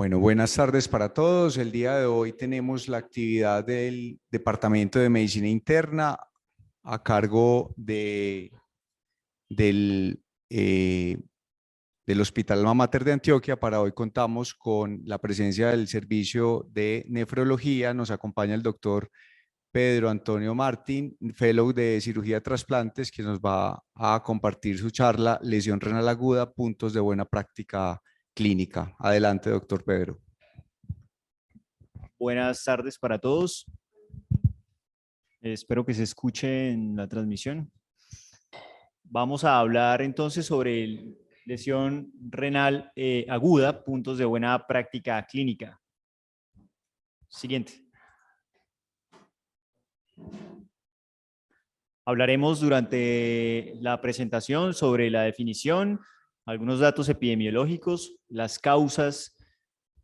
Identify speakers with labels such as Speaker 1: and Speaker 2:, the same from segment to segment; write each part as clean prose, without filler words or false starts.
Speaker 1: Bueno, buenas tardes para todos. El día de hoy tenemos la actividad del Departamento de Medicina Interna a cargo del, eh, del Hospital Alma Mater de Antioquia. Para hoy contamos con la presencia del servicio de nefrología. Nos acompaña el doctor Pedro Antonio Martín, fellow de cirugía de trasplantes, que nos va a compartir su charla Lesión renal aguda, puntos de buena práctica clínica. Adelante, doctor Pedro.
Speaker 2: Buenas tardes para todos. Espero que se escuche en la transmisión. Vamos a hablar entonces sobre lesión renal aguda, puntos de buena práctica clínica. Siguiente. Hablaremos durante la presentación sobre la definición, algunos datos epidemiológicos, las causas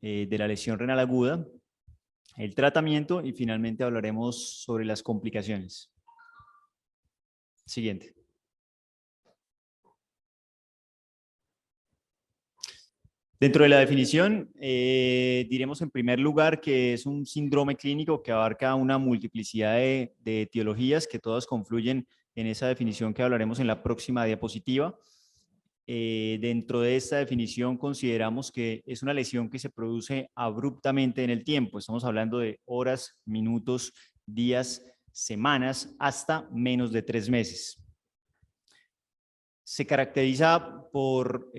Speaker 2: de la lesión renal aguda, el tratamiento y finalmente hablaremos sobre las complicaciones. Siguiente. Dentro de la definición, diremos en primer lugar que es un síndrome clínico que abarca una multiplicidad de etiologías que todas confluyen en esa definición que hablaremos en la próxima diapositiva. Dentro de esta definición consideramos que es una lesión que se produce abruptamente en el tiempo. Estamos hablando de horas, minutos, días, semanas, hasta menos de 3 meses. Se caracteriza por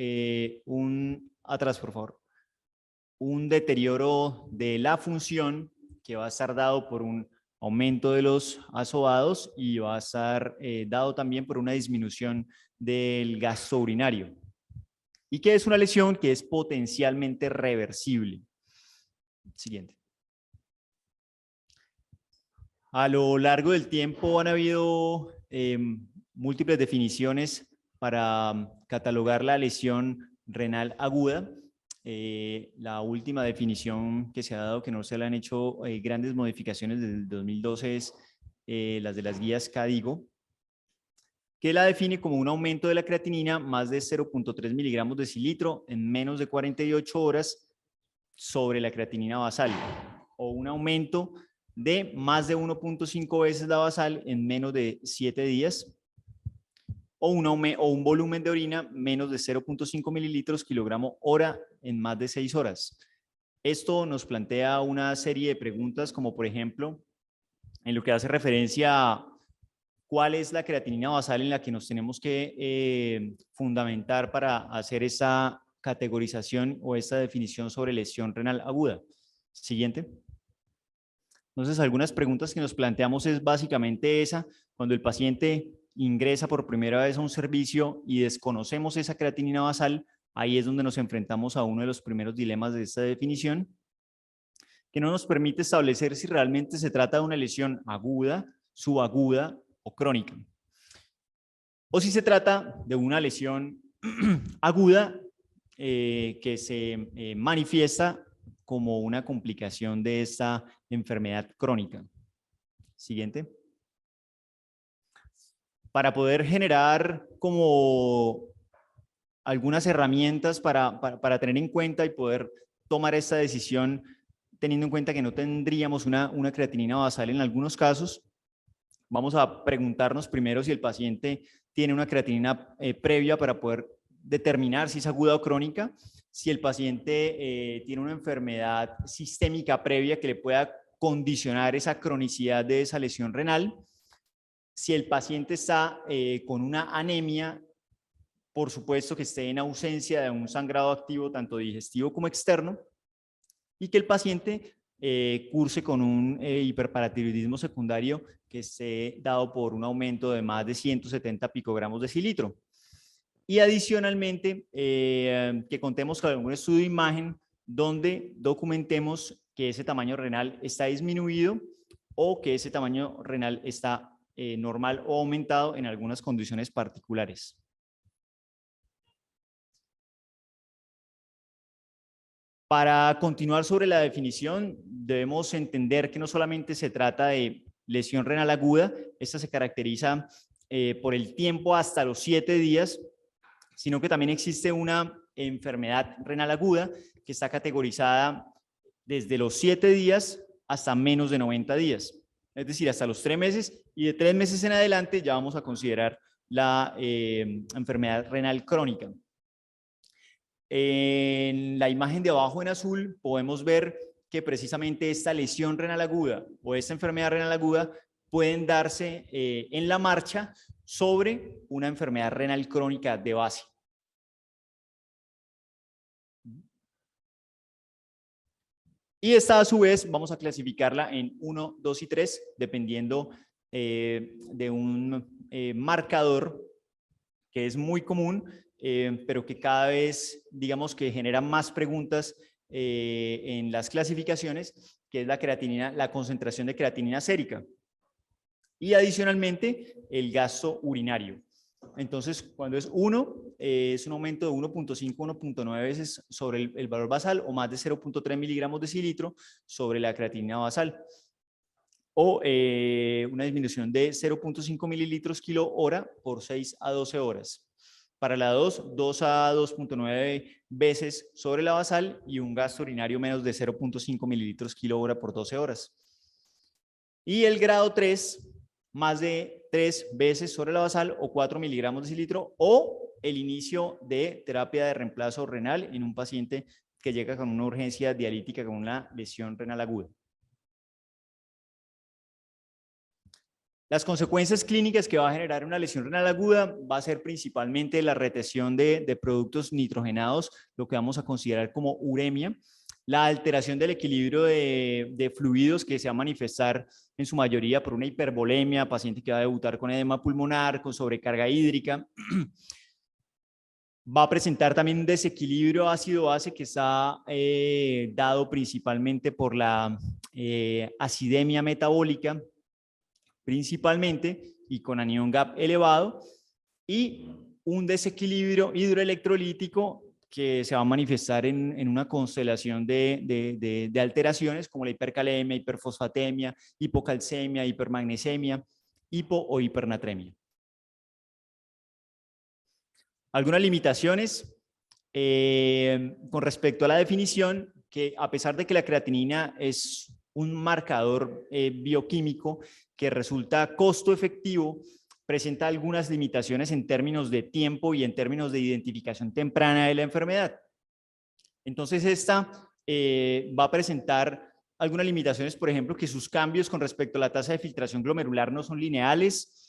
Speaker 2: atrás, por favor. Un deterioro de la función que va a estar dado por un aumento de los asobados y va a estar dado también por una disminución del gasto urinario. Y que es una lesión que es potencialmente reversible. Siguiente. A lo largo del tiempo han habido múltiples definiciones para catalogar la lesión renal aguda. La última definición que se ha dado, que no se le han hecho grandes modificaciones desde el 2012, es las de las guías CADIGO, que la define como un aumento de la creatinina más de 0.3 miligramos de decilitro en menos de 48 horas sobre la creatinina basal, o un aumento de más de 1.5 veces la basal en menos de 7 días, o un volumen de orina menos de 0.5 mililitros kilogramo hora en más de 6 horas. Esto nos plantea una serie de preguntas, como por ejemplo, en lo que hace referencia a cuál es la creatinina basal en la que nos tenemos que fundamentar para hacer esa categorización o esta definición sobre lesión renal aguda. Siguiente. Entonces, algunas preguntas que nos planteamos es básicamente esa: cuando el paciente ingresa por primera vez a un servicio y desconocemos esa creatinina basal, ahí es donde nos enfrentamos a uno de los primeros dilemas de esta definición, que no nos permite establecer si realmente se trata de una lesión aguda, subaguda o crónica, o si se trata de una lesión aguda que se manifiesta como una complicación de esta enfermedad crónica. Siguiente. Para poder generar como algunas herramientas para tener en cuenta y poder tomar esta decisión, teniendo en cuenta que no tendríamos una creatinina basal en algunos casos, vamos a preguntarnos primero si el paciente tiene una creatinina previa para poder determinar si es aguda o crónica, si el paciente tiene una enfermedad sistémica previa que le pueda condicionar esa cronicidad de esa lesión renal, si el paciente está con una anemia, por supuesto que esté en ausencia de un sangrado activo tanto digestivo como externo, y que el paciente curse con un hiperparatiroidismo secundario que esté dado por un aumento de más de 170 picogramos de decilitro. Y adicionalmente, que contemos con algún estudio de imagen donde documentemos que ese tamaño renal está disminuido o que ese tamaño renal está normal o aumentado en algunas condiciones particulares. Para continuar sobre la definición, debemos entender que no solamente se trata de lesión renal aguda, esta se caracteriza por el tiempo hasta los 7 días, sino que también existe una enfermedad renal aguda que está categorizada desde los 7 días hasta menos de 90 días. Es decir, hasta los 3 meses, y de 3 meses en adelante ya vamos a considerar la enfermedad renal crónica. En la imagen de abajo en azul podemos ver que precisamente esta lesión renal aguda o esta enfermedad renal aguda pueden darse en la marcha sobre una enfermedad renal crónica de base. Y esta a su vez vamos a clasificarla en 1, 2 y 3, dependiendo de un marcador que es muy común, pero que cada vez, digamos, que genera más preguntas en las clasificaciones, que es la creatinina, la concentración de creatinina sérica. Y adicionalmente, el gasto urinario. Entonces, cuando es 1, es un aumento de 1.5, 1.9 veces sobre el valor basal o más de 0.3 miligramos decilitro sobre la creatinina basal. O una disminución de 0.5 mililitros kilo hora por 6 a 12 horas. Para la 2, 2 a 2.9 veces sobre la basal y un gasto urinario menos de 0.5 mililitros kilo hora por 12 horas. Y el grado 3, más de 3 veces sobre la basal o 4 miligramos decilitro, o el inicio de terapia de reemplazo renal en un paciente que llega con una urgencia dialítica con una lesión renal aguda. Las consecuencias clínicas que va a generar una lesión renal aguda va a ser principalmente la retención de productos nitrogenados, lo que vamos a considerar como uremia, la alteración del equilibrio de fluidos que se va a manifestar en su mayoría por una hipervolemia, paciente que va a debutar con edema pulmonar, con sobrecarga hídrica. Va a presentar también un desequilibrio ácido-base que está dado principalmente por la acidemia metabólica, principalmente, y con anión GAP elevado, y un desequilibrio hidroelectrolítico que se va a manifestar en una constelación de alteraciones como la hipercalemia, hiperfosfatemia, hipocalcemia, hipermagnesemia, hipo o hipernatremia. Algunas limitaciones con respecto a la definición, que a pesar de que la creatinina es un marcador bioquímico que resulta costo efectivo, presenta algunas limitaciones en términos de tiempo y en términos de identificación temprana de la enfermedad. Entonces, esta va a presentar algunas limitaciones, por ejemplo, que sus cambios con respecto a la tasa de filtración glomerular no son lineales,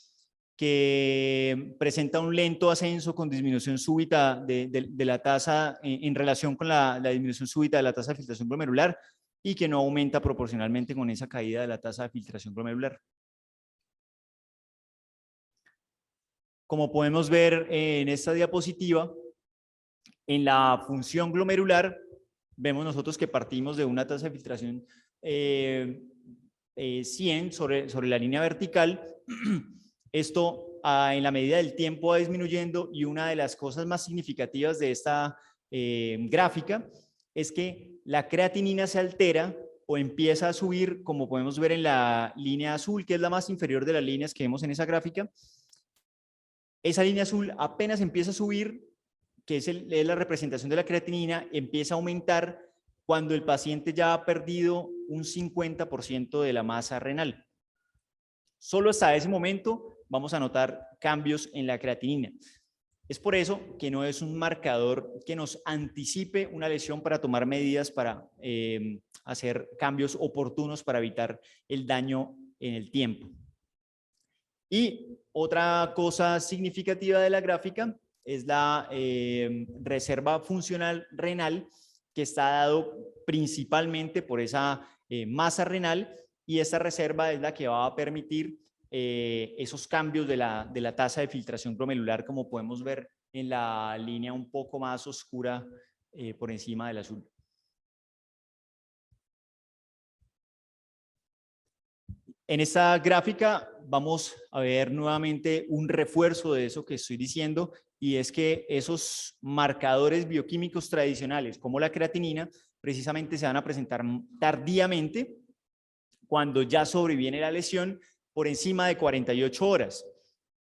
Speaker 2: que presenta un lento ascenso con disminución súbita de la tasa en relación con la disminución súbita de la tasa de filtración glomerular y que no aumenta proporcionalmente con esa caída de la tasa de filtración glomerular. Como podemos ver en esta diapositiva, en la función glomerular, vemos nosotros que partimos de una tasa de filtración 100 sobre la línea vertical. Esto en la medida del tiempo va disminuyendo, y una de las cosas más significativas de esta gráfica es que la creatinina se altera o empieza a subir, como podemos ver en la línea azul, que es la más inferior de las líneas que vemos en esa gráfica. Esa línea azul apenas empieza a subir, que es la representación de la creatinina, empieza a aumentar cuando el paciente ya ha perdido un 50% de la masa renal. Solo hasta ese momento vamos a notar cambios en la creatinina. Es por eso que no es un marcador que nos anticipe una lesión para tomar medidas para hacer cambios oportunos para evitar el daño en el tiempo. Y otra cosa significativa de la gráfica es la reserva funcional renal, que está dado principalmente por esa masa renal, y esa reserva es la que va a permitir esos cambios de la tasa de filtración glomerular, como podemos ver en la línea un poco más oscura por encima del azul. En esta gráfica vamos a ver nuevamente un refuerzo de eso que estoy diciendo, y es que esos marcadores bioquímicos tradicionales como la creatinina precisamente se van a presentar tardíamente cuando ya sobreviene la lesión por encima de 48 horas.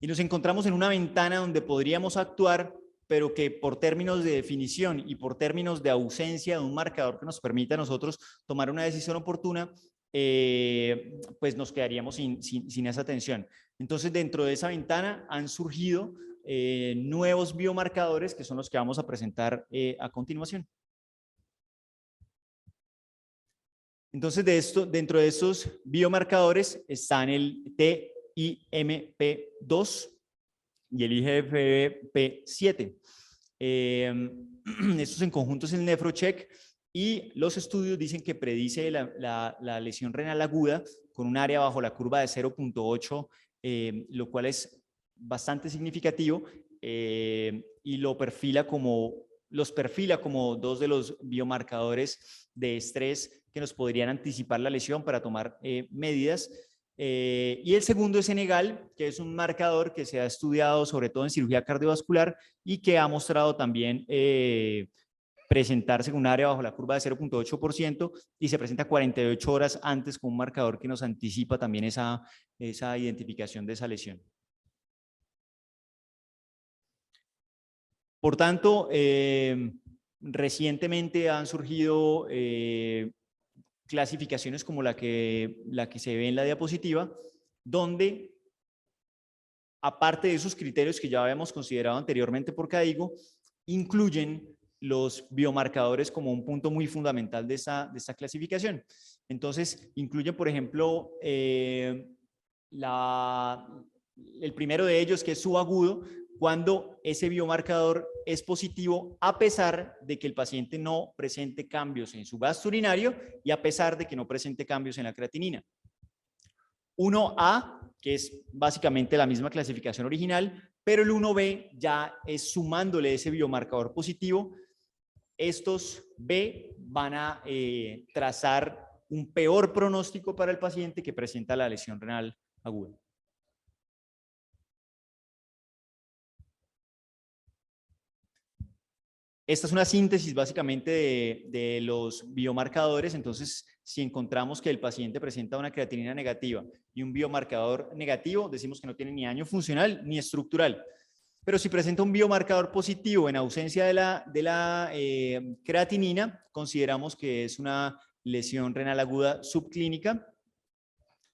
Speaker 2: Y nos encontramos en una ventana donde podríamos actuar pero que por términos de definición y por términos de ausencia de un marcador que nos permita a nosotros tomar una decisión oportuna, pues nos quedaríamos sin esa atención. Entonces, dentro de esa ventana han surgido nuevos biomarcadores que son los que vamos a presentar a continuación. Entonces, dentro de estos biomarcadores están el TIMP2 y el IGFP7. Estos en conjunto es el NephroCheck y los estudios dicen que predice la lesión renal aguda con un área bajo la curva de 0.8, lo cual es bastante significativo y los perfila como dos de los biomarcadores de estrés que nos podrían anticipar la lesión para tomar medidas. Y el segundo es Senegal, que es un marcador que se ha estudiado sobre todo en cirugía cardiovascular y que ha mostrado también presentarse con un área bajo la curva de 0.8% y se presenta 48 horas antes con un marcador que nos anticipa también esa identificación de esa lesión. Por tanto, recientemente han surgido clasificaciones como la que se ve en la diapositiva, donde, aparte de esos criterios que ya habíamos considerado anteriormente por CADIGO, incluyen los biomarcadores como un punto muy fundamental de esta clasificación. Entonces, incluyen, por ejemplo, el primero de ellos, que es subagudo, cuando ese biomarcador es positivo a pesar de que el paciente no presente cambios en su gasto urinario y a pesar de que no presente cambios en la creatinina. 1A, que es básicamente la misma clasificación original, pero el 1B ya es sumándole ese biomarcador positivo. Estos B van a trazar un peor pronóstico para el paciente que presenta la lesión renal aguda. Esta es una síntesis básicamente de los biomarcadores. Entonces, si encontramos que el paciente presenta una creatinina negativa y un biomarcador negativo, decimos que no tiene ni daño funcional ni estructural. Pero si presenta un biomarcador positivo en ausencia de la creatinina, consideramos que es una lesión renal aguda subclínica.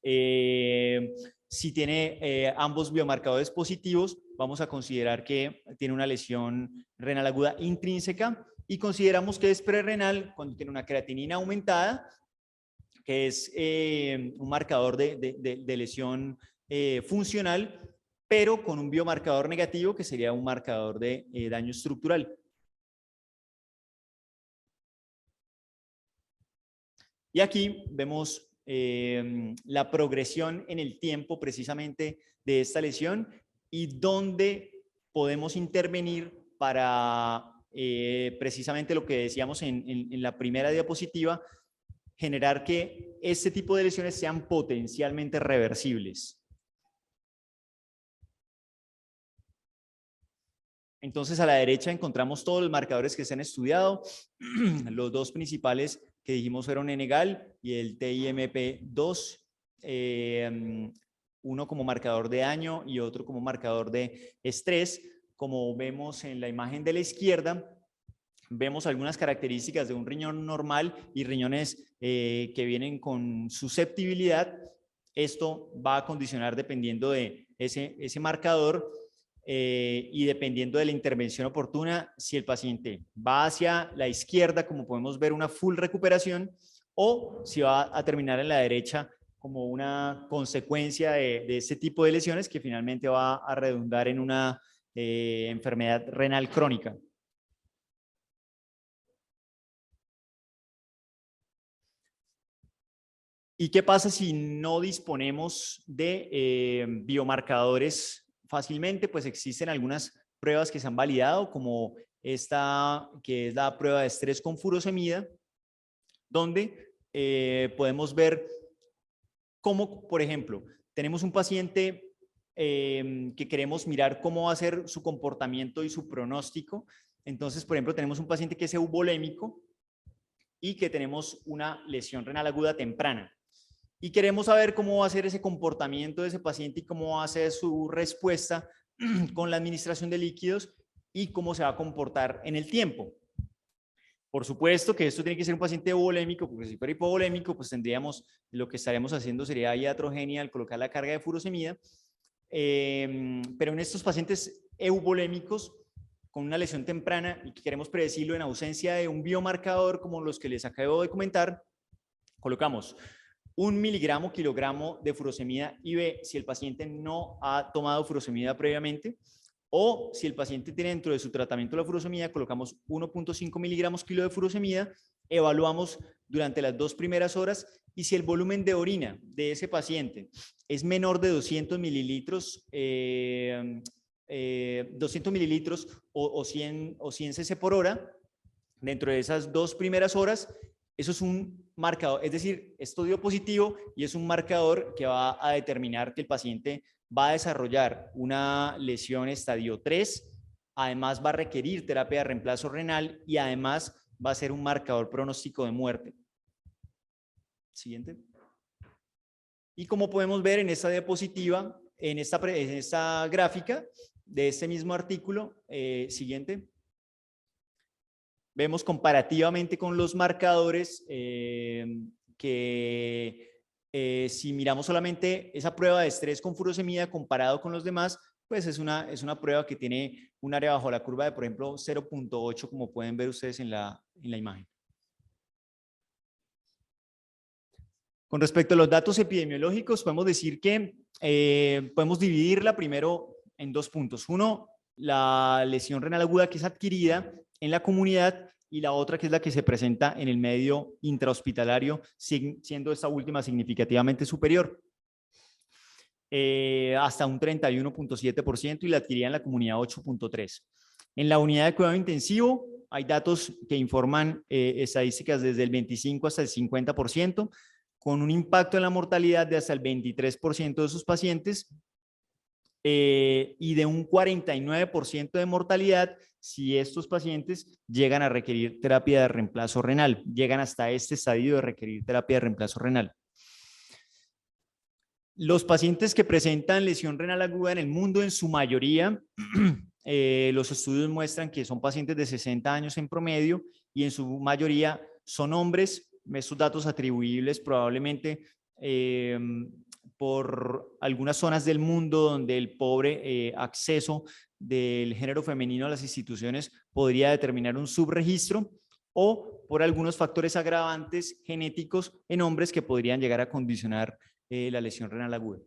Speaker 2: Si tiene ambos biomarcadores positivos, vamos a considerar que tiene una lesión renal aguda intrínseca y consideramos que es prerrenal cuando tiene una creatinina aumentada, que es un marcador de lesión funcional, pero con un biomarcador negativo que sería un marcador de daño estructural. Y aquí vemos la progresión en el tiempo precisamente de esta lesión y dónde podemos intervenir para precisamente lo que decíamos en la primera diapositiva, generar que este tipo de lesiones sean potencialmente reversibles. Entonces, a la derecha encontramos todos los marcadores que se han estudiado. Los dos principales que dijimos fueron Enegal y el TIMP2, uno como marcador de daño y otro como marcador de estrés. Como vemos en la imagen de la izquierda, vemos algunas características de un riñón normal y riñones que vienen con susceptibilidad. Esto va a condicionar dependiendo de ese marcador y dependiendo de la intervención oportuna, si el paciente va hacia la izquierda, como podemos ver, una full recuperación, o si va a terminar en la derecha como una consecuencia de este tipo de lesiones que finalmente va a redundar en una enfermedad renal crónica. ¿Y qué pasa si no disponemos de biomarcadores fácilmente? Pues existen algunas pruebas que se han validado, como esta que es la prueba de estrés con furosemida, donde podemos ver cómo, por ejemplo, tenemos un paciente que queremos mirar cómo va a ser su comportamiento y su pronóstico. Entonces, por ejemplo, tenemos un paciente que es eubolémico y que tenemos una lesión renal aguda temprana. Y queremos saber cómo va a ser ese comportamiento de ese paciente y cómo va a ser su respuesta con la administración de líquidos y cómo se va a comportar en el tiempo. Por supuesto que esto tiene que ser un paciente hipovolémico, porque si fuera hipovolémico, pues tendríamos, lo que estaríamos haciendo sería iatrogenia al colocar la carga de furosemida. Pero en estos pacientes euvolémicos con una lesión temprana y que queremos predecirlo en ausencia de un biomarcador como los que les acabo de comentar, colocamos 1 miligramo kilogramo de furosemida IV si el paciente no ha tomado furosemida previamente, o si el paciente tiene dentro de su tratamiento la furosemida, colocamos 1.5 miligramos kilo de furosemida, evaluamos durante las 2 primeras horas, y si el volumen de orina de ese paciente es menor de 200 mililitros, 200 mililitros o 100 cc por hora, dentro de esas 2 primeras horas, eso es un marcador, es decir, esto dio positivo y es un marcador que va a determinar que el paciente va a desarrollar una lesión estadio 3, además va a requerir terapia de reemplazo renal y además va a ser un marcador pronóstico de muerte. Siguiente. Y como podemos ver en esta diapositiva, en esta gráfica de este mismo artículo, siguiente, vemos comparativamente con los marcadores que si miramos solamente esa prueba de estrés con furosemida comparado con los demás, pues es una prueba que tiene un área bajo la curva de, por ejemplo, 0.8, como pueden ver ustedes en la imagen. Con respecto a los datos epidemiológicos, podemos decir que podemos dividirla primero en 2 puntos. Uno, la lesión renal aguda que es adquirida en la comunidad, y la otra que es la que se presenta en el medio intrahospitalario, siendo esta última significativamente superior, hasta un 31.7%, y la adquirida en la comunidad 8.3%. En la unidad de cuidado intensivo hay datos que informan estadísticas desde el 25 hasta el 50%, con un impacto en la mortalidad de hasta el 23% de sus pacientes, y de un 49% de mortalidad si estos pacientes llegan a requerir terapia de reemplazo renal, llegan hasta este estadio de requerir terapia de reemplazo renal. Los pacientes que presentan lesión renal aguda en el mundo, en su mayoría, los estudios muestran que son pacientes de 60 años en promedio, y en su mayoría son hombres. Estos datos atribuibles probablemente por algunas zonas del mundo donde el pobre acceso del género femenino a las instituciones podría determinar un subregistro, o por algunos factores agravantes genéticos en hombres que podrían llegar a condicionar la lesión renal aguda.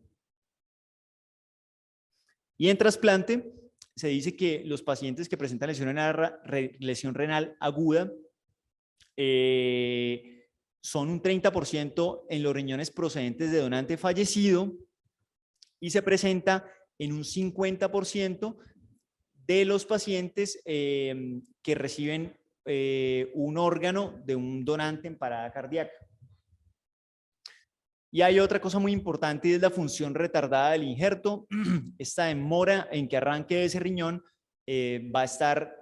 Speaker 2: Y en trasplante se dice que los pacientes que presentan lesión renal aguda son un 30% en los riñones procedentes de donante fallecido, y se presenta en un 50% de los pacientes que reciben un órgano de un donante en parada cardíaca. Y hay otra cosa muy importante, y es la función retardada del injerto. Esta demora en que arranque ese riñón va a estar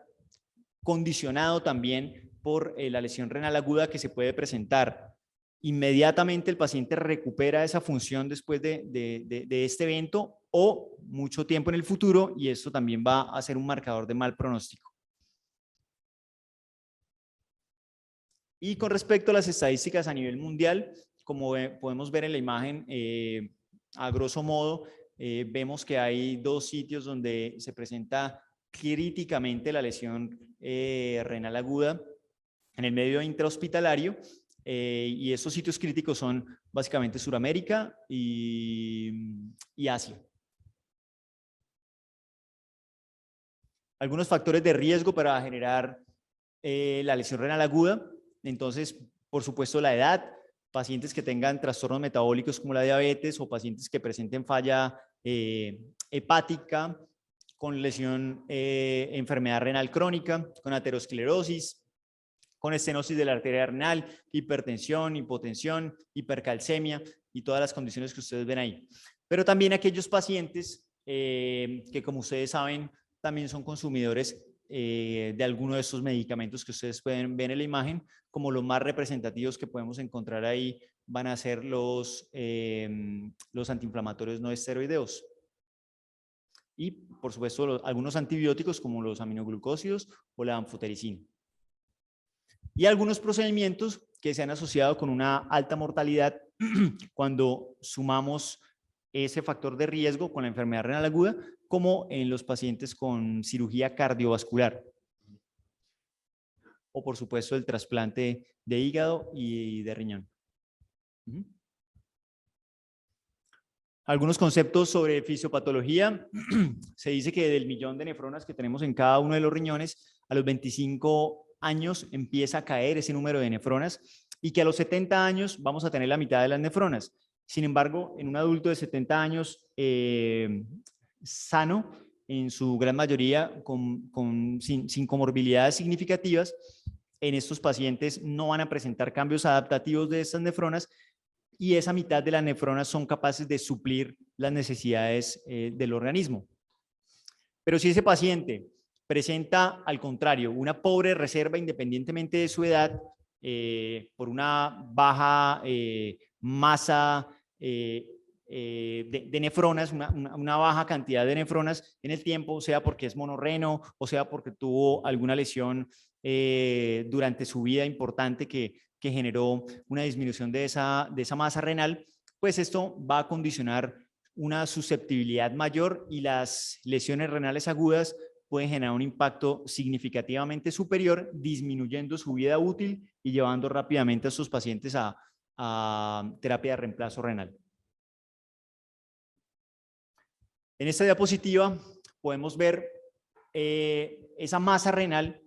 Speaker 2: condicionado también por la lesión renal aguda que se puede presentar. Inmediatamente el paciente recupera esa función después de este evento, o mucho tiempo en el futuro, y esto también va a ser un marcador de mal pronóstico. Y con respecto a las estadísticas a nivel mundial, como podemos ver en la imagen, a grosso modo, vemos que hay 2 sitios donde se presenta críticamente la lesión renal aguda en el medio intrahospitalario, y estos sitios críticos son básicamente Sudamérica y Asia. Algunos factores de riesgo para generar la lesión renal aguda. Entonces, por supuesto, la edad, pacientes que tengan trastornos metabólicos como la diabetes, o pacientes que presenten falla hepática, con lesión, enfermedad renal crónica, con aterosclerosis, con estenosis de la arteria renal, hipertensión, hipotensión, hipercalcemia y todas las condiciones que ustedes ven ahí. Pero también aquellos pacientes que, como ustedes saben, también son consumidores de alguno de estos medicamentos que ustedes pueden ver en la imagen. Como los más representativos que podemos encontrar ahí van a ser los antiinflamatorios no esteroideos. y por supuesto algunos antibióticos como los aminoglucósidos o la anfotericina. Y algunos procedimientos que se han asociado con una alta mortalidad cuando sumamos ese factor de riesgo con la enfermedad renal aguda, como en los pacientes con cirugía cardiovascular. O por supuesto el trasplante de hígado y de riñón. Algunos conceptos sobre fisiopatología. Se dice que del millón de nefronas que tenemos en cada uno de los riñones, a los 25 años empieza a caer ese número de nefronas y que a los 70 años vamos a tener la mitad de las nefronas. Sin embargo, en un adulto de 70 años sano, en su gran mayoría sin comorbilidades significativas, en estos pacientes no van a presentar cambios adaptativos de estas nefronas y esa mitad de las nefronas son capaces de suplir las necesidades del organismo. Pero si ese paciente presenta, al contrario, una pobre reserva independientemente de su edad, por una baja masa de nefronas, una baja cantidad de nefronas en el tiempo, sea porque es monorreno o sea porque tuvo alguna lesión durante su vida importante que generó una disminución de esa masa renal, pues esto va a condicionar una susceptibilidad mayor y las lesiones renales agudas pueden generar un impacto significativamente superior, disminuyendo su vida útil y llevando rápidamente a estos pacientes a terapia de reemplazo renal. En esta diapositiva podemos ver esa masa renal,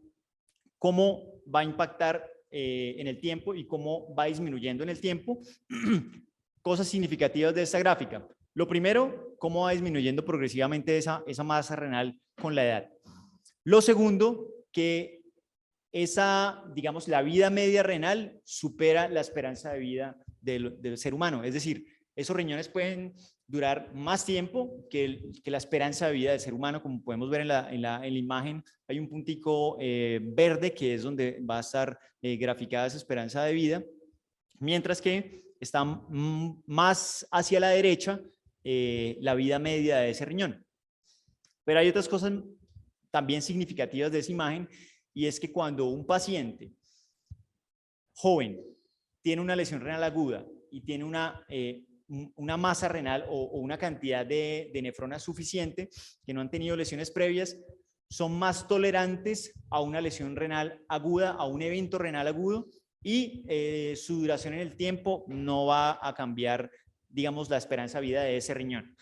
Speaker 2: cómo va a impactar en el tiempo y cómo va disminuyendo en el tiempo. Cosas significativas de esta gráfica. Lo primero, cómo va disminuyendo progresivamente esa masa renal con la edad. Lo segundo, que digamos, la vida media renal supera la esperanza de vida del ser humano. Es decir, esos riñones pueden durar más tiempo que la esperanza de vida del ser humano. Como podemos ver en la imagen, hay un puntico verde que es donde va a estar graficada esa esperanza de vida, mientras que está más hacia la derecha la vida media de ese riñón. Pero hay otras cosas también significativas de esa imagen, y es que cuando un paciente joven tiene una lesión renal aguda y tiene una masa renal o una cantidad de nefronas suficiente, que no han tenido lesiones previas, son más tolerantes a una lesión renal aguda, a un evento renal agudo, y su duración en el tiempo no va a cambiar, digamos, la esperanza de vida de ese riñón.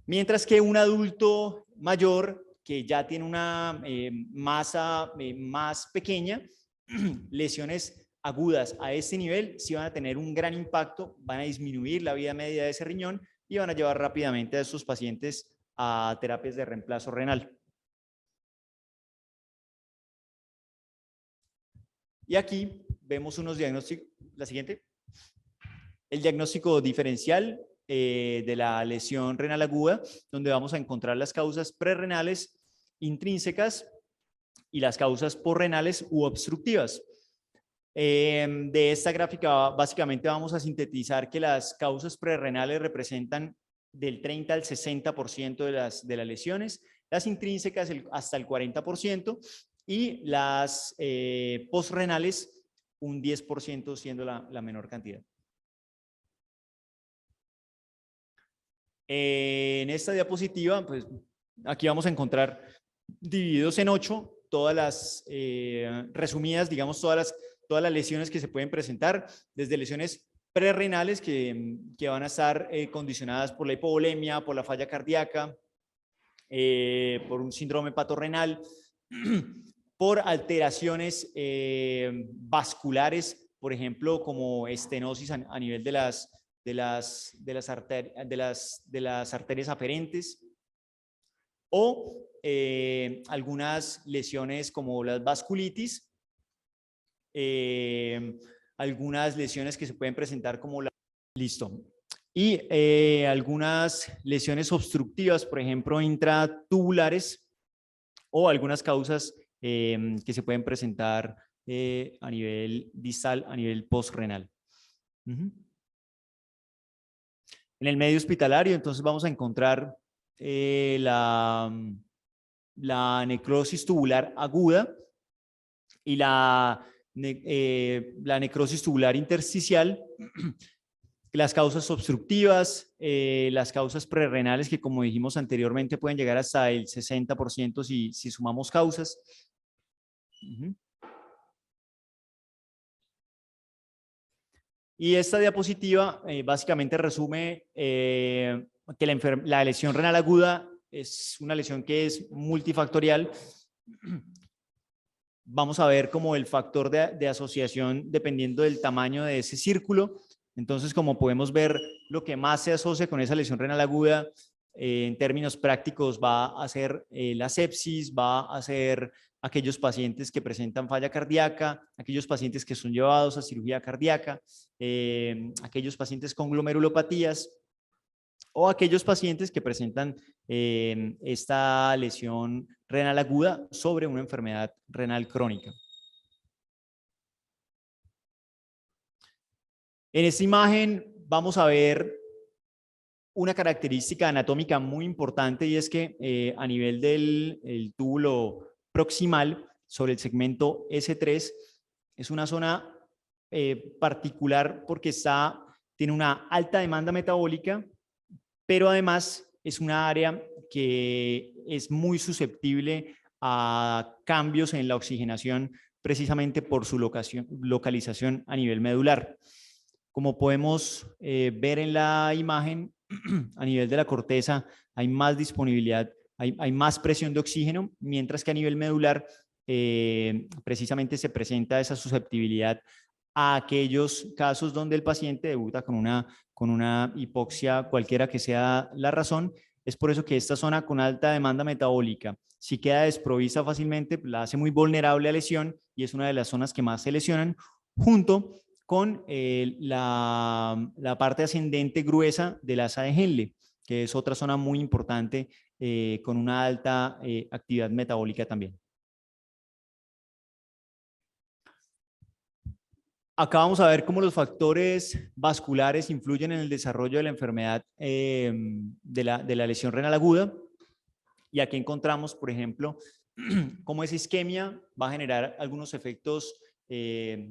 Speaker 2: Mientras que un adulto mayor que ya tiene una masa más pequeña, lesiones agudas a este nivel sí van a tener un gran impacto, van a disminuir la vida media de ese riñón y van a llevar rápidamente a estos pacientes a terapias de reemplazo renal. Y aquí vemos unos diagnósticos. La siguiente. El diagnóstico diferencial de la lesión renal aguda, donde vamos a encontrar las causas prerrenales intrínsecas y las causas posrenales u obstructivas. De esta gráfica básicamente vamos a sintetizar que las causas prerrenales representan del 30 al 60% de las lesiones, las intrínsecas hasta el 40% y las posrenales un 10% siendo la menor cantidad. En esta diapositiva, pues aquí vamos a encontrar divididos en 8 todas las resumidas, digamos, todas las lesiones que se pueden presentar, desde lesiones prerrenales que van a estar condicionadas por la hipovolemia, por la falla cardíaca, por un síndrome patorrenal, por alteraciones vasculares, por ejemplo, como estenosis a nivel de las arterias aferentes, o algunas lesiones como las vasculitis, algunas lesiones que se pueden presentar como la... Listo. Y algunas lesiones obstructivas, por ejemplo, intratubulares, o algunas causas que se pueden presentar a nivel distal, a nivel postrenal. En el medio hospitalario, entonces vamos a encontrar la necrosis tubular aguda y la necrosis tubular intersticial, las causas obstructivas, las causas prerrenales que, como dijimos anteriormente, pueden llegar hasta el 60% si sumamos causas. Y esta diapositiva básicamente resume que la lesión renal aguda es una lesión que es multifactorial. Vamos a ver como el factor de asociación dependiendo del tamaño de ese círculo. Entonces, como podemos ver, lo que más se asocia con esa lesión renal aguda en términos prácticos va a ser la sepsis, va a ser aquellos pacientes que presentan falla cardíaca, aquellos pacientes que son llevados a cirugía cardíaca, aquellos pacientes con glomerulopatías o aquellos pacientes que presentan esta lesión renal aguda sobre una enfermedad renal crónica. En esta imagen vamos a ver una característica anatómica muy importante, y es que a nivel del túbulo proximal sobre el segmento S3 es una zona particular porque tiene una alta demanda metabólica, pero además es una área que es muy susceptible a cambios en la oxigenación precisamente por su localización a nivel medular. Como podemos ver en la imagen, a nivel de la corteza hay más disponibilidad, hay más presión de oxígeno, mientras que a nivel medular precisamente se presenta esa susceptibilidad a aquellos casos donde el paciente debuta con una hipoxia, cualquiera que sea la razón. Es por eso que esta zona con alta demanda metabólica, si queda desprovista fácilmente, la hace muy vulnerable a lesión y es una de las zonas que más se lesionan, junto con la parte ascendente gruesa del asa de Henle, que es otra zona muy importante con una alta actividad metabólica también. Acá vamos a ver cómo los factores vasculares influyen en el desarrollo de la enfermedad de la lesión renal aguda. Y aquí encontramos, por ejemplo, cómo esa isquemia va a generar algunos efectos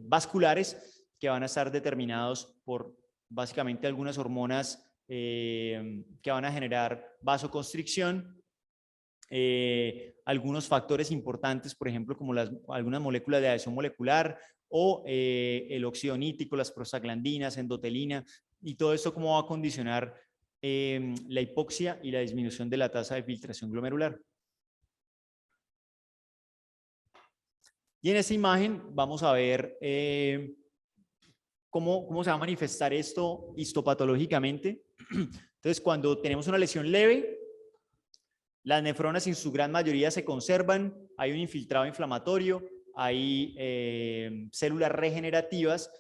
Speaker 2: vasculares que van a estar determinados por básicamente algunas hormonas que van a generar vasoconstricción, algunos factores importantes, por ejemplo, como algunas moléculas de adhesión molecular o el óxido nítrico, las prostaglandinas, endotelina, y todo esto cómo va a condicionar la hipoxia y la disminución de la tasa de filtración glomerular. Y en esta imagen vamos a ver cómo se va a manifestar esto histopatológicamente. Entonces, cuando tenemos una lesión leve, las nefronas en su gran mayoría se conservan, hay un infiltrado inflamatorio, hay células regenerativas,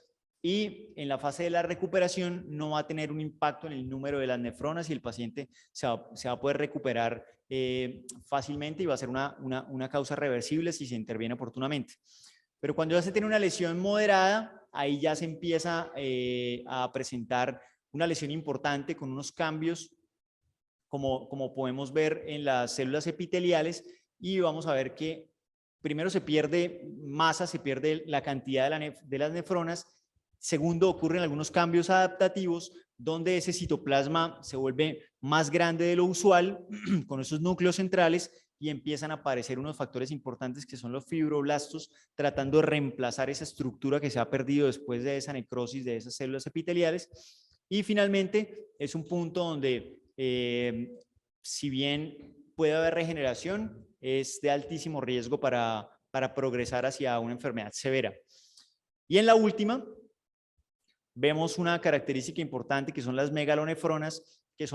Speaker 2: y en la fase de la recuperación no va a tener un impacto en el número de las nefronas y el paciente se va a poder recuperar fácilmente y va a ser una causa reversible si se interviene oportunamente. Pero cuando ya se tiene una lesión moderada, ahí ya se empieza a presentar una lesión importante con unos cambios como podemos ver en las células epiteliales, y vamos a ver que primero se pierde masa, se pierde la cantidad de las nefronas. Segundo, ocurren algunos cambios adaptativos donde ese citoplasma se vuelve más grande de lo usual con esos núcleos centrales, y empiezan a aparecer unos factores importantes que son los fibroblastos, tratando de reemplazar esa estructura que se ha perdido después de esa necrosis de esas células epiteliales. Y finalmente es un punto donde si bien puede haber regeneración, es de altísimo riesgo para progresar hacia una enfermedad severa. Y en la última, vemos una característica importante que son las megalonefronas, que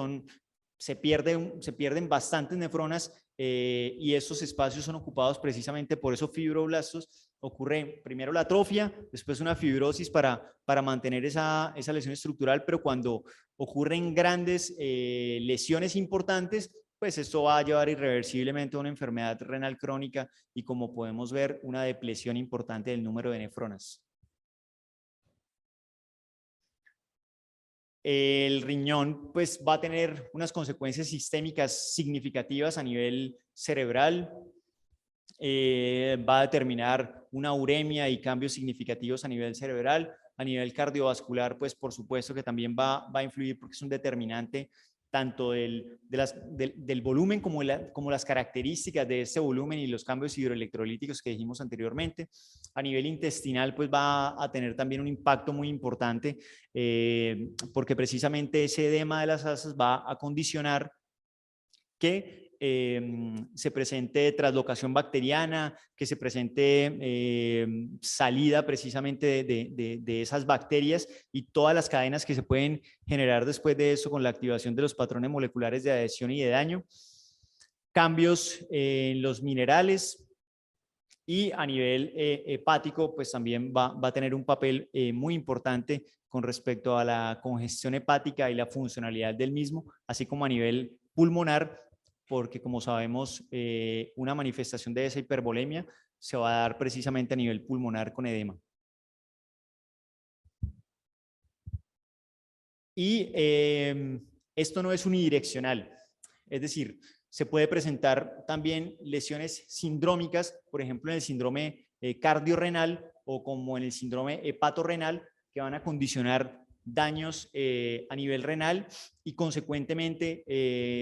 Speaker 2: se pierden bastantes nefronas y estos espacios son ocupados precisamente por esos fibroblastos. Ocurre primero la atrofia, después una fibrosis para mantener esa lesión estructural, pero cuando ocurren grandes lesiones importantes, pues esto va a llevar irreversiblemente a una enfermedad renal crónica y, como podemos ver, una depresión importante del número de nefronas. el riñón pues va a tener unas consecuencias sistémicas significativas a nivel cerebral, va a determinar una uremia y cambios significativos a nivel cerebral. A nivel cardiovascular, pues por supuesto que también va a influir porque es un determinante tanto del volumen como las características de ese volumen y los cambios hidroelectrolíticos que dijimos anteriormente. A nivel intestinal, pues va a tener también un impacto muy importante porque precisamente ese edema de las asas va a condicionar que se presente traslocación bacteriana, que se presente salida precisamente de esas bacterias y todas las cadenas que se pueden generar después de eso con la activación de los patrones moleculares de adhesión y de daño. Cambios en los minerales y a nivel hepático, pues también va a tener un papel muy importante con respecto a la congestión hepática y la funcionalidad del mismo, así como a nivel pulmonar, porque como sabemos, una manifestación de esa hipervolemia se va a dar precisamente a nivel pulmonar con edema. Y esto no es unidireccional, es decir, se puede presentar también lesiones sindrómicas, por ejemplo, en el síndrome cardiorrenal o como en el síndrome hepatorrenal, que van a condicionar daños a nivel renal y consecuentemente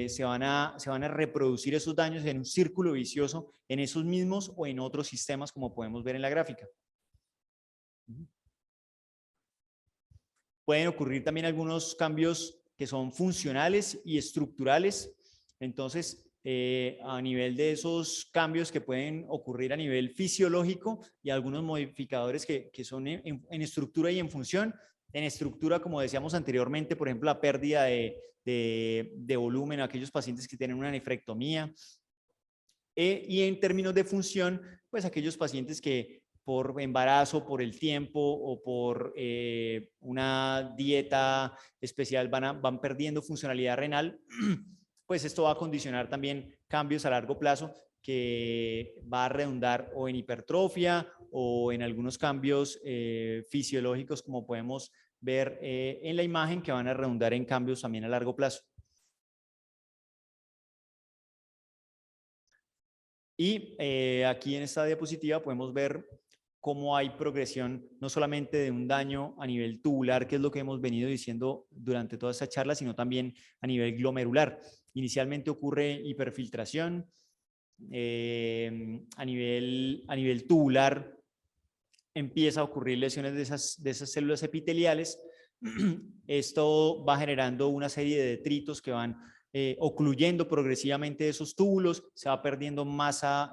Speaker 2: se van a reproducir esos daños en un círculo vicioso en esos mismos o en otros sistemas, como podemos ver en la gráfica. Pueden ocurrir también algunos cambios que son funcionales y estructurales. Entonces, a nivel de esos cambios que pueden ocurrir a nivel fisiológico y algunos modificadores que son en estructura y en función. En estructura, como decíamos anteriormente, por ejemplo, la pérdida de volumen a aquellos pacientes que tienen una nefrectomía. Y en términos de función, pues aquellos pacientes que por embarazo, por el tiempo o por una dieta especial van perdiendo funcionalidad renal, pues esto va a condicionar también cambios a largo plazo que va a redundar o en hipertrofia o en algunos cambios fisiológicos, como podemos ver en la imagen, que van a redundar en cambios también a largo plazo. Y aquí en esta diapositiva podemos ver cómo hay progresión no solamente de un daño a nivel tubular, que es lo que hemos venido diciendo durante toda esta charla, sino también a nivel glomerular. Inicialmente ocurre hiperfiltración, a nivel tubular empieza a ocurrir lesiones de esas células epiteliales. Esto va generando una serie de detritos que van ocluyendo progresivamente esos túbulos, se va perdiendo masa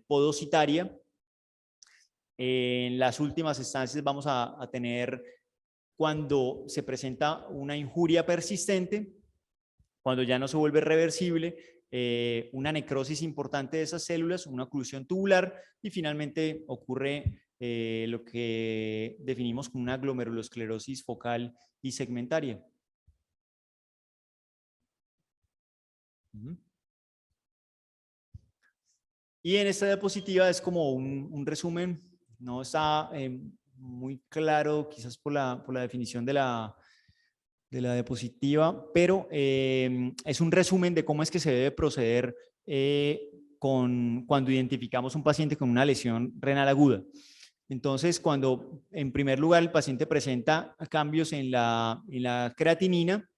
Speaker 2: podocitaria. En las últimas instancias vamos a tener, cuando se presenta una injuria persistente, cuando ya no se vuelve reversible, una necrosis importante de esas células, una oclusión tubular y finalmente ocurre lo que definimos como una glomerulosclerosis focal y segmentaria. Y en esta diapositiva es como un resumen, no está muy claro quizás por la definición de la diapositiva, pero es un resumen de cómo es que se debe proceder cuando identificamos un paciente con una lesión renal aguda. Entonces, cuando en primer lugar el paciente presenta cambios en la creatinina,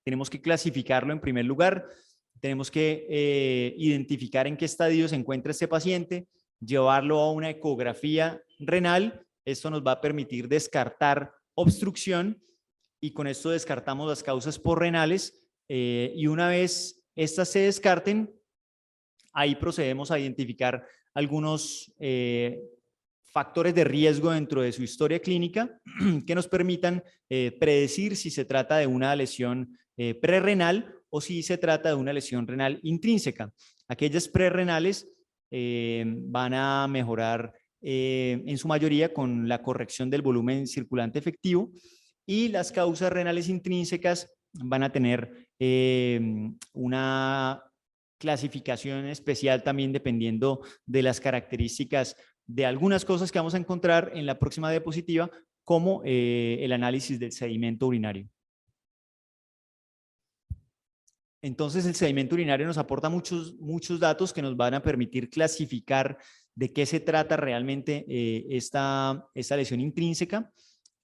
Speaker 2: tenemos que clasificarlo en primer lugar, tenemos que identificar en qué estadio se encuentra este paciente, llevarlo a una ecografía renal. Esto nos va a permitir descartar obstrucción y con esto descartamos las causas porrenales y una vez estas se descarten, ahí procedemos a identificar algunos factores de riesgo dentro de su historia clínica que nos permitan predecir si se trata de una lesión prerrenal o si se trata de una lesión renal intrínseca. Aquellas prerrenales van a mejorar en su mayoría con la corrección del volumen circulante efectivo y las causas renales intrínsecas van a tener una clasificación especial también dependiendo de las características de algunas cosas que vamos a encontrar en la próxima diapositiva, como el análisis del sedimento urinario. Entonces el sedimento urinario nos aporta muchos datos que nos van a permitir clasificar de qué se trata realmente esta lesión intrínseca.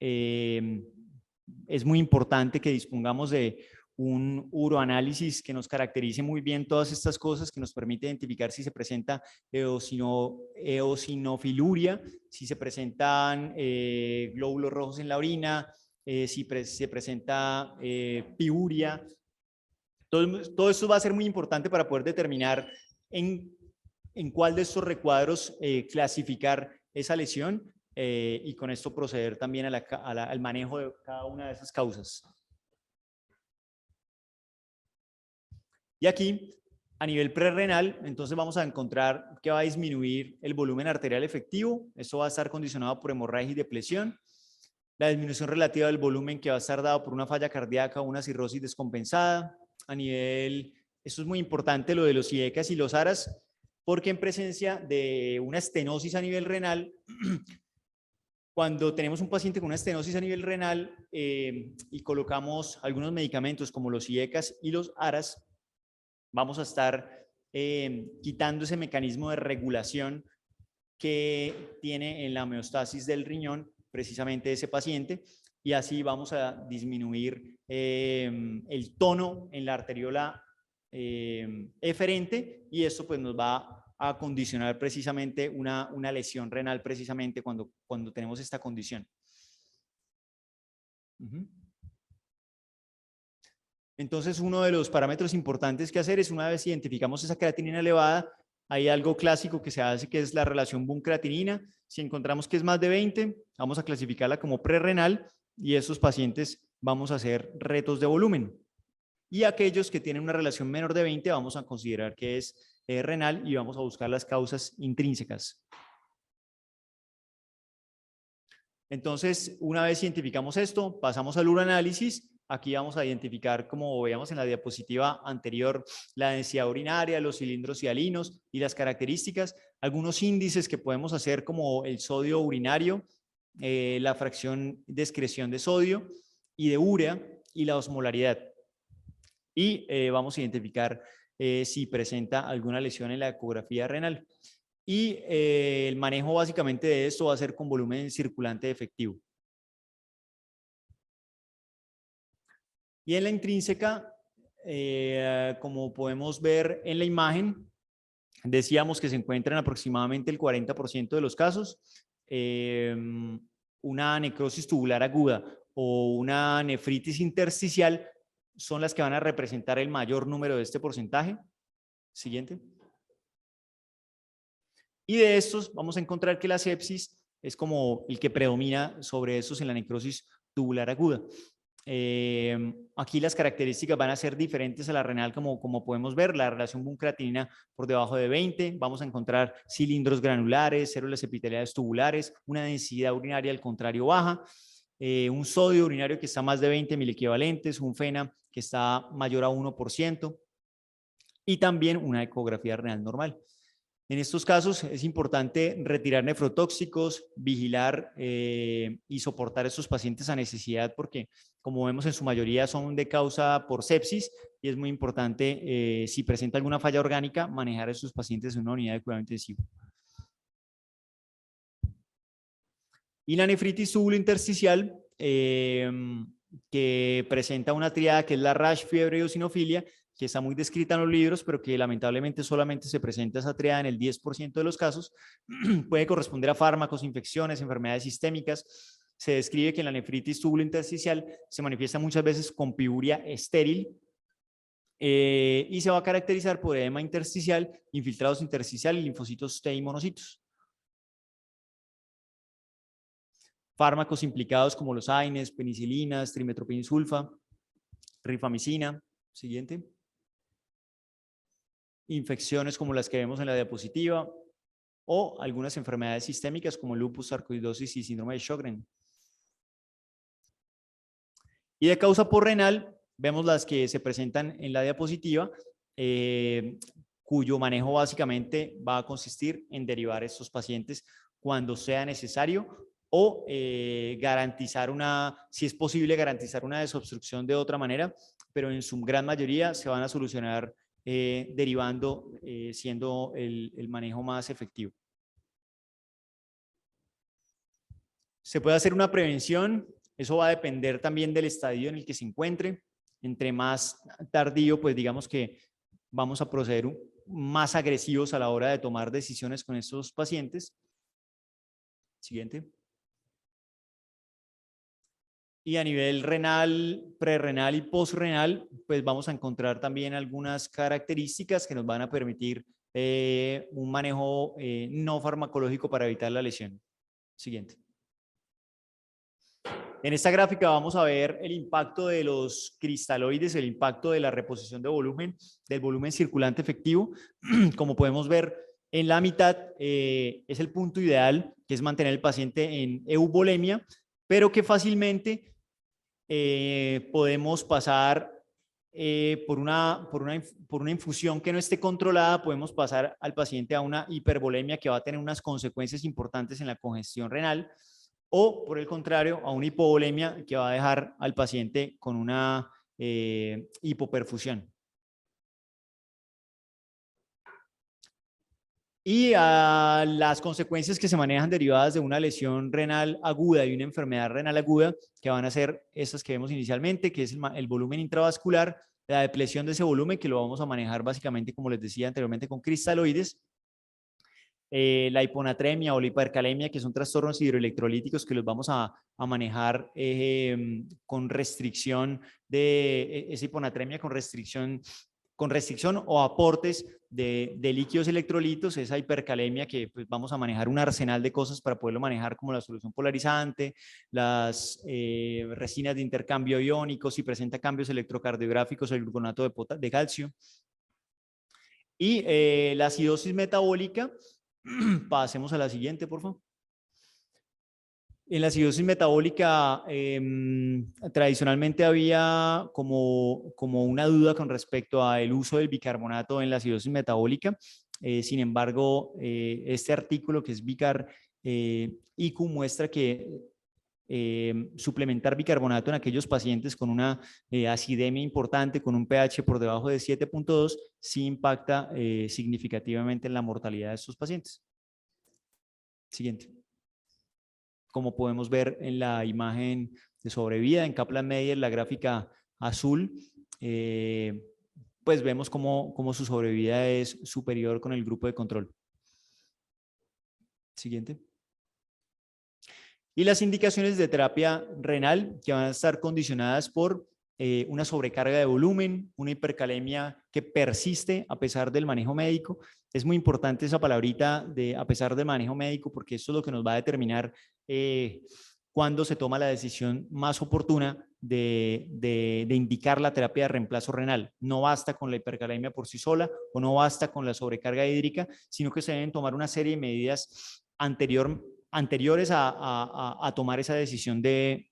Speaker 2: Es muy importante que dispongamos de un uroanálisis que nos caracterice muy bien todas estas cosas, que nos permite identificar si se presenta eosinofiluria, si se presentan glóbulos rojos en la orina, si se presenta piuria. Todo esto va a ser muy importante para poder determinar en cuál de estos recuadros clasificar esa lesión y con esto proceder también al manejo de cada una de esas causas. Y aquí, a nivel prerrenal, entonces vamos a encontrar que va a disminuir el volumen arterial efectivo. Esto va a estar condicionado por hemorragia y depresión. La disminución relativa del volumen que va a estar dado por una falla cardíaca o una cirrosis descompensada. A nivel, esto es muy importante, lo de los IECAS y los ARAS, porque en presencia de una estenosis a nivel renal, cuando tenemos un paciente con una estenosis a nivel renal y colocamos algunos medicamentos como los IECAS y los ARAS, vamos a estar quitando ese mecanismo de regulación que tiene en la homeostasis del riñón precisamente ese paciente, y así vamos a disminuir el tono en la arteriola eferente, y esto pues nos va a condicionar precisamente una lesión renal precisamente cuando tenemos esta condición. Entonces, uno de los parámetros importantes que hacer es, una vez identificamos esa creatinina elevada, hay algo clásico que se hace, que es la relación BUN-creatinina. Si encontramos que es más de 20, vamos a clasificarla como prerrenal, y esos pacientes vamos a hacer retos de volumen. Y aquellos que tienen una relación menor de 20 vamos a considerar que es renal, y vamos a buscar las causas intrínsecas. Entonces, una vez identificamos esto, pasamos al uroanálisis. Aquí vamos a identificar, como veíamos en la diapositiva anterior, la densidad urinaria, los cilindros hialinos y las características. Algunos índices que podemos hacer, como el sodio urinario, la fracción de excreción de sodio y de urea, y la osmolaridad. Y vamos a identificar si presenta alguna lesión en la ecografía renal. Y el manejo básicamente de esto va a ser con volumen circulante efectivo. Y en la intrínseca, como podemos ver en la imagen, decíamos que se encuentra en aproximadamente el 40% de los casos. Una necrosis tubular aguda o una nefritis intersticial son las que van a representar el mayor número de este porcentaje. Siguiente. Y de estos vamos a encontrar que la sepsis es como el que predomina sobre estos en la necrosis tubular aguda. Aquí las características van a ser diferentes a la renal, como podemos ver. La relación BUN-creatinina por debajo de 20, vamos a encontrar cilindros granulares, células epiteliales tubulares, una densidad urinaria al contrario baja, un sodio urinario que está más de 20 miliequivalentes, un FENA que está mayor a 1%, y también una ecografía renal normal. En estos casos es importante retirar nefrotóxicos, vigilar y soportar a estos pacientes a necesidad, porque, como vemos, en su mayoría son de causa por sepsis, y es muy importante, si presenta alguna falla orgánica, manejar a estos pacientes en una unidad de cuidado intensivo. Y la nefritis tubulointersticial, que presenta una triada que es la rash, fiebre y eosinofilia, que está muy descrita en los libros, pero que lamentablemente solamente se presenta esa triada en el 10% de los casos. Puede corresponder a fármacos, infecciones, enfermedades sistémicas. Se describe que la nefritis tubulointersticial se manifiesta muchas veces con piuria estéril, y se va a caracterizar por edema intersticial, infiltrados intersticial y linfocitos T y monocitos. Fármacos implicados como los AINES, penicilinas, trimetoprim-sulfa, rifamicina. Siguiente. Infecciones como las que vemos en la diapositiva, o algunas enfermedades sistémicas como lupus, sarcoidosis y síndrome de Sjögren. Y de causa por renal, vemos las que se presentan en la diapositiva, cuyo manejo básicamente va a consistir en derivar a estos pacientes cuando sea necesario, o garantizar si es posible, garantizar una desobstrucción de otra manera, pero en su gran mayoría se van a solucionar derivando, siendo el manejo más efectivo. Se puede hacer una prevención, eso va a depender también del estadio en el que se encuentre. Entre más tardío, pues digamos que vamos a proceder más agresivos a la hora de tomar decisiones con estos pacientes. Siguiente. Y a nivel renal, prerrenal y postrenal, pues vamos a encontrar también algunas características que nos van a permitir un manejo no farmacológico para evitar la lesión. Siguiente. En esta gráfica vamos a ver el impacto de los cristaloides, el impacto de la reposición de volumen, del volumen circulante efectivo. Como podemos ver, en la mitad es el punto ideal, que es mantener el paciente en euvolemia, pero que fácilmente podemos pasar por una infusión que no esté controlada, podemos pasar al paciente a una hipervolemia que va a tener unas consecuencias importantes en la congestión renal, o por el contrario, a una hipovolemia que va a dejar al paciente con una hipoperfusión. Y a las consecuencias que se manejan derivadas de una lesión renal aguda y una enfermedad renal aguda, que van a ser estas que vemos inicialmente, que es el volumen intravascular, la depresión de ese volumen, que lo vamos a manejar básicamente, como les decía anteriormente, con cristaloides, la hiponatremia o la hipercalemia, que son trastornos hidroelectrolíticos que los vamos a manejar con restricción de esa hiponatremia, con restricción o aportes de líquidos electrolitos, esa hipercalemia que pues, vamos a manejar un arsenal de cosas para poderlo manejar, como la solución polarizante, las resinas de intercambio iónico, si presenta cambios electrocardiográficos, el gluconato de calcio. Y la acidosis metabólica, pasemos a la siguiente, por favor. En la acidosis metabólica, tradicionalmente había como una duda con respecto al uso del bicarbonato en la acidosis metabólica. Sin embargo, este artículo que es Bicar IQ muestra que suplementar bicarbonato en aquellos pacientes con una acidemia importante, con un pH por debajo de 7.2, sí impacta significativamente en la mortalidad de estos pacientes. Siguiente. Como podemos ver en la imagen de sobrevida, en Kaplan-Meier, la gráfica azul, pues vemos cómo su sobrevida es superior con el grupo de control. Siguiente. Y las indicaciones de terapia renal, que van a estar condicionadas por una sobrecarga de volumen, una hipercalemia que persiste a pesar del manejo médico. Es muy importante esa palabrita de a pesar del manejo médico, porque esto es lo que nos va a determinar cuándo se toma la decisión más oportuna de indicar la terapia de reemplazo renal. No basta con la hipercalemia por sí sola o no basta con la sobrecarga hídrica, sino que se deben tomar una serie de medidas anteriores a tomar esa decisión de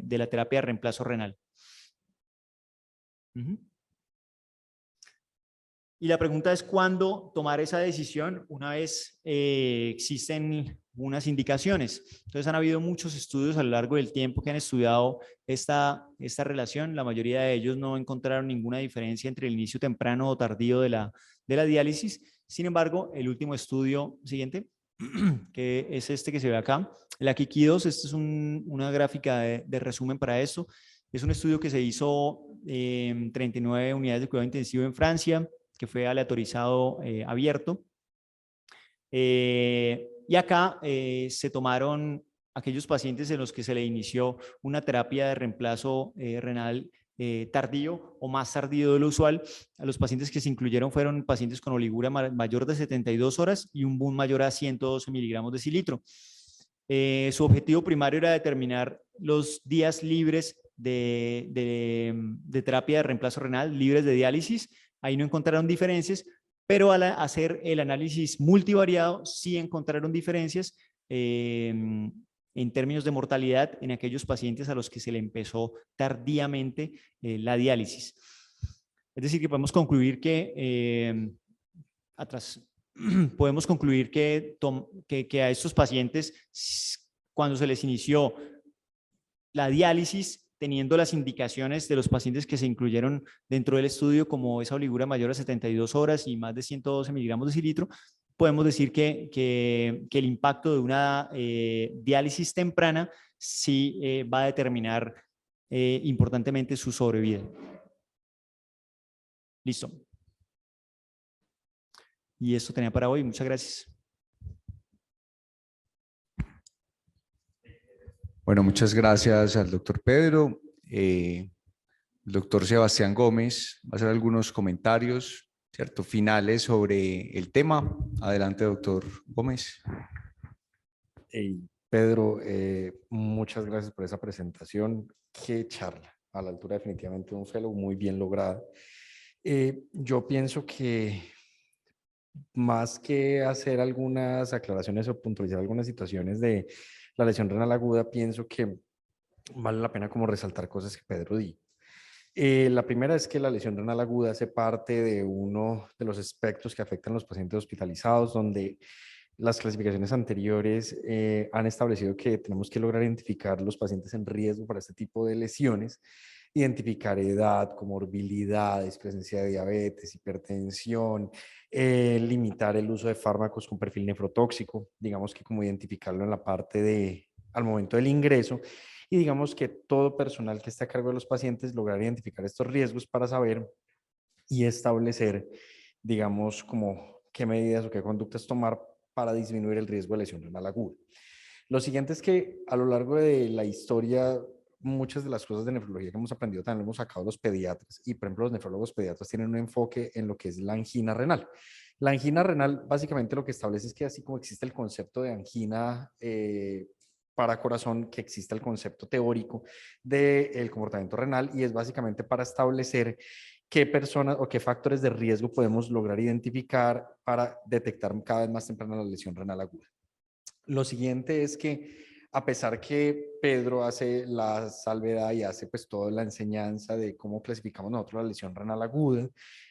Speaker 2: la terapia de reemplazo renal. Y la pregunta es cuándo tomar esa decisión una vez existen unas indicaciones. Entonces han habido muchos estudios a lo largo del tiempo que han estudiado esta relación. La mayoría de ellos no encontraron ninguna diferencia entre el inicio temprano o tardío de la diálisis. Sin embargo, el último estudio siguiente, que es este que se ve acá, el AKIKI2, esta es una gráfica de resumen para eso. Es un estudio que se hizo en 39 unidades de cuidado intensivo en Francia, que fue aleatorizado abierto. Y acá se tomaron aquellos pacientes en los que se le inició una terapia de reemplazo renal tardío o más tardío de lo usual. A los pacientes que se incluyeron fueron pacientes con oliguria mayor de 72 horas y un boom mayor a 112 miligramos de cilitro. Su objetivo primario era determinar los días libres de terapia de reemplazo renal, libres de diálisis. Ahí no encontraron diferencias, pero al hacer el análisis multivariado sí encontraron diferencias en términos de mortalidad en aquellos pacientes a los que se le empezó tardíamente la diálisis. Es decir, que podemos concluir que podemos concluir que a estos pacientes, cuando se les inició la diálisis, teniendo las indicaciones de los pacientes que se incluyeron dentro del estudio, como esa oliguria mayor a 72 horas y más de 112 miligramos de cilitro, podemos decir que el impacto de una diálisis temprana sí va a determinar importantemente su sobrevida. Listo. Y esto tenía para hoy. Muchas gracias.
Speaker 1: Bueno, muchas gracias al doctor Pedro. El doctor Sebastián Gómez va a hacer algunos comentarios, ¿cierto?, finales sobre el tema. Adelante, doctor Gómez.
Speaker 3: Hey, Pedro, muchas gracias por esa presentación. Qué charla, a la altura definitivamente de un fellow, muy bien lograda. Yo pienso que más que hacer algunas aclaraciones o puntualizar algunas situaciones de la lesión renal aguda, pienso que vale la pena como resaltar cosas que Pedro dijo. La primera es que la lesión renal aguda hace parte de uno de los aspectos que afectan a los pacientes hospitalizados, donde las clasificaciones anteriores han establecido que tenemos que lograr identificar los pacientes en riesgo para este tipo de lesiones, identificar edad, comorbilidades, presencia de diabetes, hipertensión, limitar el uso de fármacos con perfil nefrotóxico, digamos que como identificarlo en la parte de al momento del ingreso, y digamos que todo personal que esté a cargo de los pacientes lograr identificar estos riesgos para saber y establecer, digamos, como qué medidas o qué conductas tomar para disminuir el riesgo de lesión renal aguda. Lo siguiente es que a lo largo de la historia, muchas de las cosas de nefrología que hemos aprendido también lo hemos sacado los pediatras, y por ejemplo los nefrólogos pediatras tienen un enfoque en lo que es la angina renal. La angina renal básicamente lo que establece es que así como existe el concepto de angina para corazón, que existe el concepto teórico del comportamiento renal, y es básicamente para establecer qué personas o qué factores de riesgo podemos lograr identificar para detectar cada vez más temprano la lesión renal aguda. Lo siguiente es que a pesar que Pedro hace la salvedad y hace pues toda la enseñanza de cómo clasificamos nosotros la lesión renal aguda,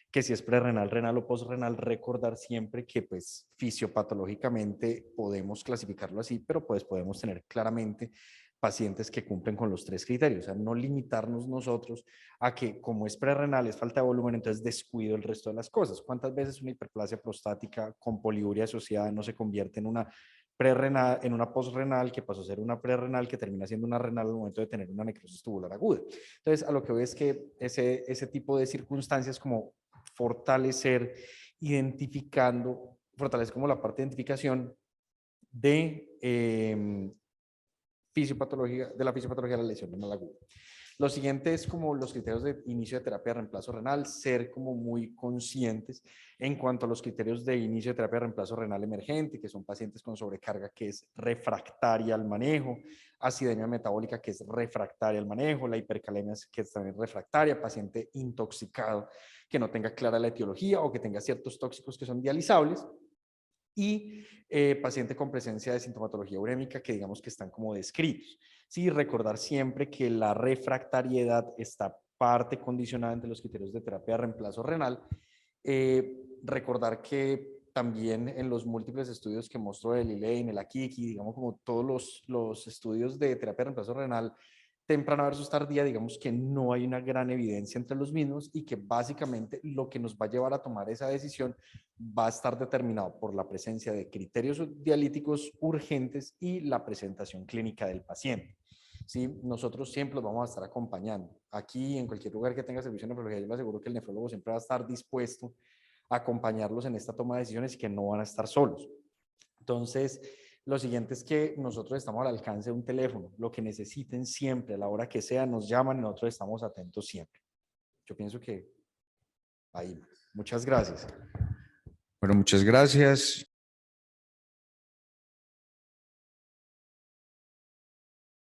Speaker 3: que si es prerrenal, renal o postrenal, recordar siempre que pues fisiopatológicamente podemos clasificarlo así, pero pues podemos tener claramente pacientes que cumplen con los 3 criterios, o sea, no limitarnos nosotros a que como es prerrenal, es falta de volumen, entonces descuido el resto de las cosas. ¿Cuántas veces una hiperplasia prostática con poliuria asociada no se convierte en una prerrenal, en una postrenal, que pasó a ser una prerrenal, que termina siendo una renal al momento de tener una necrosis tubular aguda? Entonces, a lo que veo es que ese tipo de circunstancias, como fortalecer, identificando, fortalecer como la parte de identificación de fisiopatología, de la fisiopatología de la lesión renal aguda. Lo siguiente es como los criterios de inicio de terapia de reemplazo renal, ser como muy conscientes en cuanto a los criterios de inicio de terapia de reemplazo renal emergente, que son pacientes con sobrecarga que es refractaria al manejo, acidemia metabólica que es refractaria al manejo, la hipercalemia que es también refractaria, paciente intoxicado que no tenga clara la etiología o que tenga ciertos tóxicos que son dializables, y paciente con presencia de sintomatología urémica que digamos que están como descritos. Sí, recordar siempre que la refractariedad está parte condicionada entre los criterios de terapia de reemplazo renal. Recordar que también en los múltiples estudios que mostró el Elaine, el Akiki, digamos como todos los estudios de terapia de reemplazo renal, temprana versus tardía, digamos que no hay una gran evidencia entre los mismos, y que básicamente lo que nos va a llevar a tomar esa decisión va a estar determinado por la presencia de criterios dialíticos urgentes y la presentación clínica del paciente. ¿Sí? Nosotros siempre los vamos a estar acompañando. Aquí, en cualquier lugar que tenga servicio de nefrología, yo le aseguro que el nefrólogo siempre va a estar dispuesto a acompañarlos en esta toma de decisiones y que no van a estar solos. Entonces, lo siguiente es que nosotros estamos al alcance de un teléfono. Lo que necesiten siempre, a la hora que sea, nos llaman y nosotros estamos atentos siempre. Yo pienso que ahí. Muchas gracias.
Speaker 1: Bueno, muchas gracias.